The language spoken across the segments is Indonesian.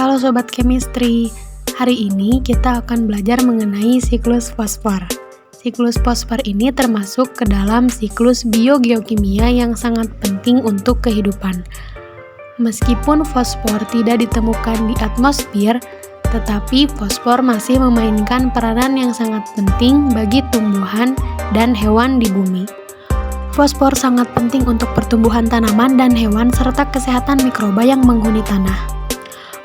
Halo Sobat Chemistry, hari ini kita akan belajar mengenai siklus fosfor. Siklus fosfor ini termasuk ke dalam siklus biogeokimia yang sangat penting untuk kehidupan. Meskipun fosfor tidak ditemukan di atmosfer, tetapi fosfor masih memainkan peranan yang sangat penting bagi tumbuhan dan hewan di bumi. Fosfor sangat penting untuk pertumbuhan tanaman dan hewan serta kesehatan mikroba yang menghuni tanah.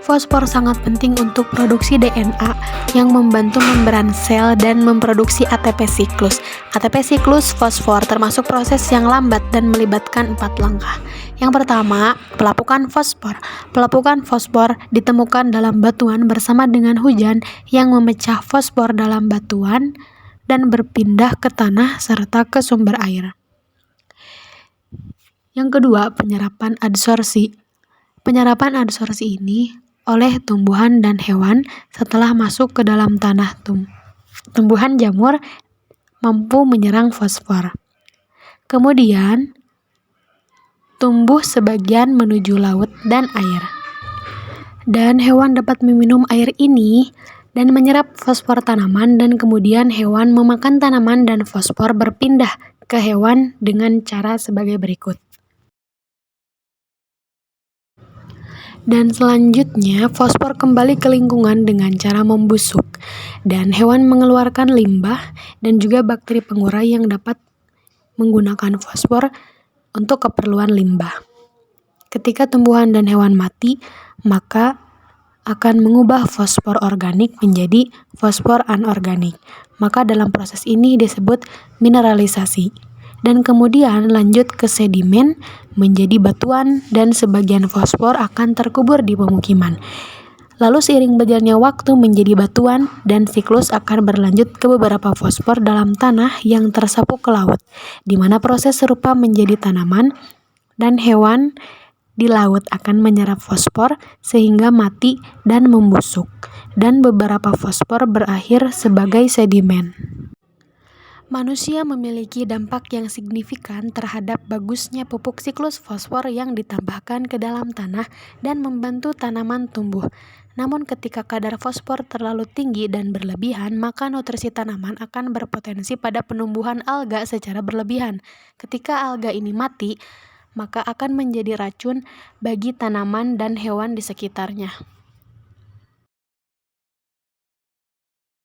Fosfor sangat penting untuk produksi DNA yang membantu membran sel dan memproduksi ATP siklus. ATP siklus fosfor termasuk proses yang lambat dan melibatkan 4 langkah. Yang pertama, pelapukan fosfor. Pelapukan fosfor ditemukan dalam batuan bersama dengan hujan yang memecah fosfor dalam batuan dan berpindah ke tanah serta ke sumber air. Yang kedua, penyerapan adsorpsi. Penyerapan adsorpsi ini oleh tumbuhan dan hewan setelah masuk ke dalam tanah. Tumbuhan jamur mampu menyerang fosfor. Kemudian, tumbuh sebagian menuju laut dan air. Dan hewan dapat meminum air ini dan menyerap fosfor tanaman, dan kemudian hewan memakan tanaman dan fosfor berpindah ke hewan dengan cara sebagai berikut. Dan selanjutnya, fosfor kembali ke lingkungan dengan cara membusuk, dan hewan mengeluarkan limbah dan juga bakteri pengurai yang dapat menggunakan fosfor untuk keperluan limbah. Ketika tumbuhan dan hewan mati, maka akan mengubah fosfor organik menjadi fosfor anorganik. Maka dalam proses ini disebut mineralisasi. Dan kemudian lanjut ke sedimen menjadi batuan, dan sebagian fosfor akan terkubur di pemukiman. Lalu seiring berjalannya waktu menjadi batuan, dan siklus akan berlanjut ke beberapa fosfor dalam tanah yang tersapu ke laut, di mana proses serupa menjadi tanaman dan hewan di laut akan menyerap fosfor sehingga mati dan membusuk, dan beberapa fosfor berakhir sebagai sedimen. Manusia memiliki dampak yang signifikan terhadap bagusnya pupuk siklus fosfor yang ditambahkan ke dalam tanah dan membantu tanaman tumbuh. Namun ketika kadar fosfor terlalu tinggi dan berlebihan, maka nutrisi tanaman akan berpotensi pada penumbuhan alga secara berlebihan. Ketika alga ini mati, maka akan menjadi racun bagi tanaman dan hewan di sekitarnya.